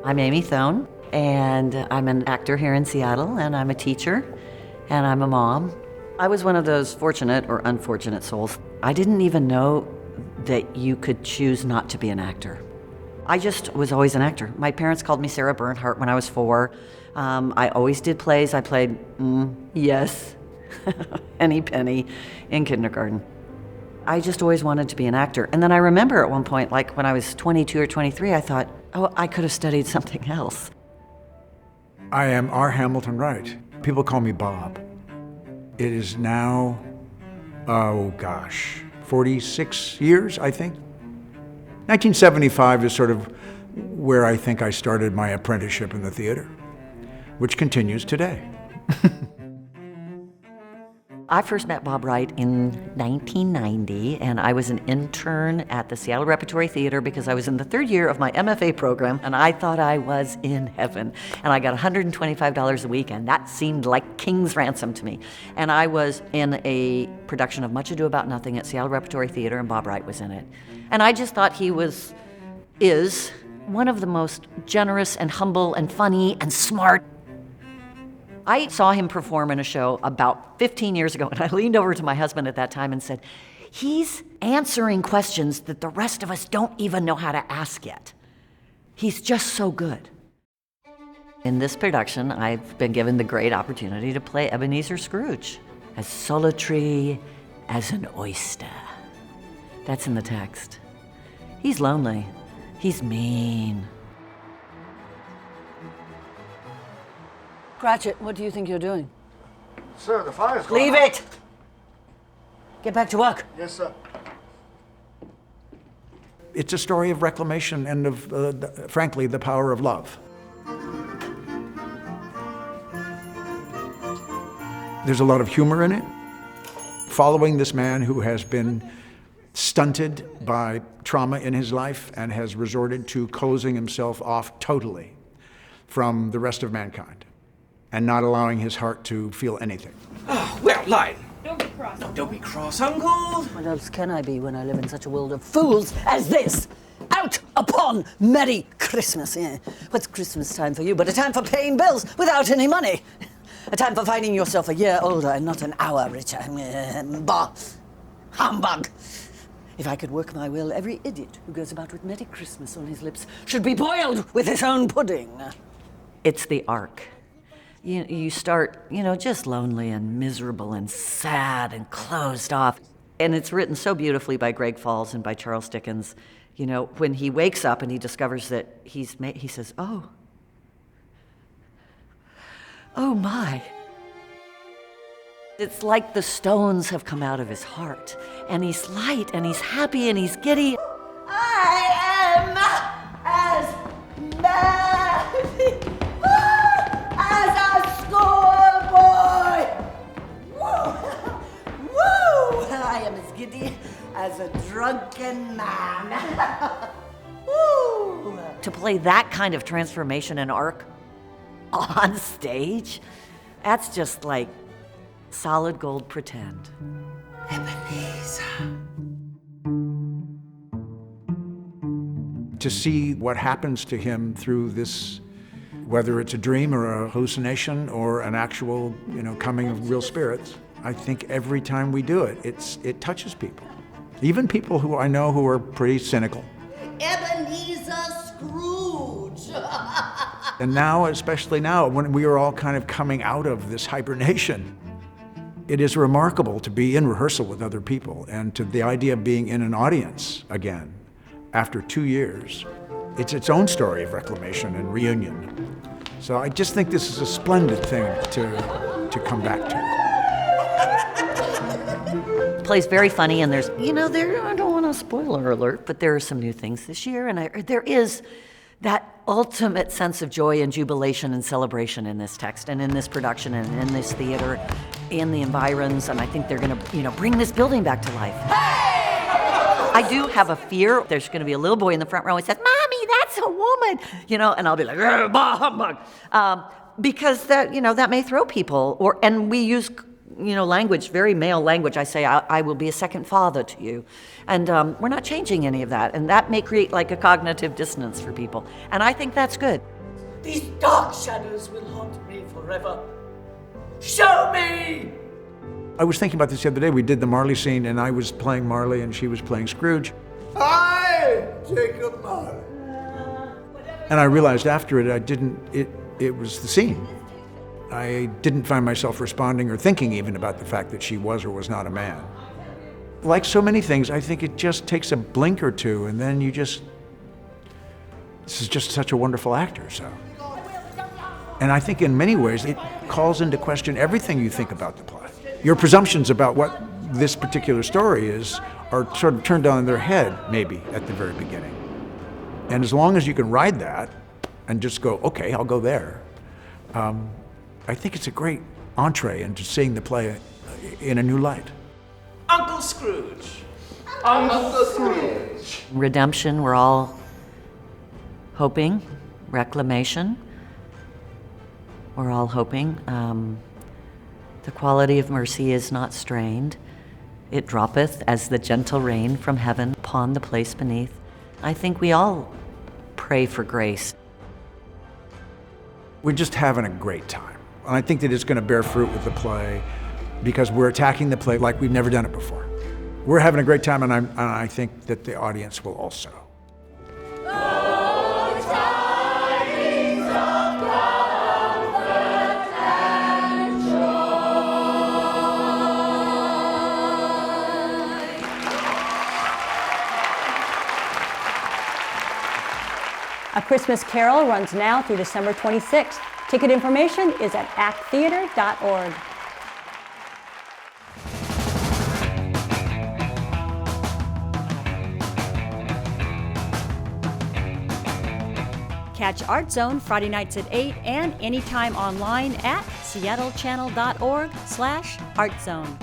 I'm Amy Thone, and I'm an actor here in Seattle, and I'm a teacher, and I'm a mom. I was one of those fortunate or unfortunate souls. I didn't even know that you could choose not to be an actor. I just was always an actor. My parents called me Sarah Bernhardt when I was 4. I always did plays. I played, yes, Henny Penny in kindergarten. I just always wanted to be an actor. And then I remember at one point, like when I was 22 or 23, I thought, oh, I could have studied something else. I am R. Hamilton Wright. People call me Bob. It is now, 46 years, I think. 1975 is sort of where I think I started my apprenticeship in the theater, which continues today. I first met Bob Wright in 1990, and I was an intern at the Seattle Repertory Theater because I was in the 3rd year of my MFA program, and I thought I was in heaven. And I got $125 a week, and that seemed like king's ransom to me. And I was in a production of Much Ado About Nothing at Seattle Repertory Theater, and Bob Wright was in it. And I just thought he is one of the most generous and humble and funny and smart. I saw him perform in a show about 15 years ago, and I leaned over to my husband at that time and said, he's answering questions that the rest of us don't even know how to ask yet. He's just so good. In this production, I've been given the great opportunity to play Ebenezer Scrooge, as solitary as an oyster. That's in the text. He's lonely. He's mean. Cratchit, what do you think you're doing? Sir, the fire's going Leave out. it! Get back to work. Yes, sir. It's a story of reclamation and of, frankly, the power of love. There's a lot of humor in it, following this man who has been stunted by trauma in his life and has resorted to closing himself off totally from the rest of mankind and not allowing his heart to feel anything. Oh, we're out line. Don't be cross. No, don't be cross, Uncle. What else can I be when I live in such a world of fools as this? Out upon Merry Christmas. Yeah. What's Christmas time for you but a time for paying bills without any money? A time for finding yourself a year older and not an hour richer. Bah! Humbug! If I could work my will, every idiot who goes about with Merry Christmas on his lips should be boiled with his own pudding. It's the arc. You start, just lonely and miserable and sad and closed off. And it's written so beautifully by Greg Falls and by Charles Dickens. When he wakes up and he discovers that he says, oh my. It's like the stones have come out of his heart. And he's light and he's happy and he's giddy. I am as merry as a schoolboy. Woo! Woo! I am as giddy as a drunken man. Woo! To play that kind of transformation and arc on stage, that's just like solid gold pretend. Ebenezer. To see what happens to him through this, whether it's a dream or a hallucination or an actual, coming of real spirits, I think every time we do it, it touches people. Even people who I know who are pretty cynical. Ebenezer Scrooge. And now, especially now, when we are all kind of coming out of this hibernation, it is remarkable to be in rehearsal with other people and to the idea of being in an audience again after 2 years. It's its own story of reclamation and reunion. So I just think this is a splendid thing to come back to. Play's very funny, and there's, I don't want to spoiler alert, but there are some new things this year, and there is that ultimate sense of joy and jubilation and celebration in this text and in this production and in this theater, in the environs, and I think they're going to, bring this building back to life. I do have a fear. There's going to be a little boy in the front row who says, "Mommy, that's a woman," and I'll be like, "Bah, humbug," because that may throw people. And we use language, very male language. I say, I will be a second father to you. And we're not changing any of that. And that may create like a cognitive dissonance for people. And I think that's good. These dark shadows will haunt me forever. Show me! I was thinking about this the other day. We did the Marley scene, and I was playing Marley, and she was playing Scrooge. Hi, Jacob Marley. And I realized after it, it was the scene. I didn't find myself responding or thinking even about the fact that she was or was not a man. Like so many things, I think it just takes a blink or two, and then this is just such a wonderful actor, so. And I think in many ways, it calls into question everything you think about the play. Your presumptions about what this particular story is are sort of turned on their head, maybe, at the very beginning. And as long as you can ride that and just go, okay, I'll go there, I think it's a great entree into seeing the play in a new light. Uncle Scrooge. Uncle Scrooge. Redemption, we're all hoping. Reclamation, we're all hoping. The quality of mercy is not strained. It droppeth as the gentle rain from heaven upon the place beneath. I think we all pray for grace. We're just having a great time. And I think that it's going to bear fruit with the play because we're attacking the play like we've never done it before. We're having a great time, and I think that the audience will also. A Christmas Carol runs now through December 26th. Ticket information is at acttheater.org. Catch Art Zone Friday nights at 8 and anytime online at seattle.gov/artzone.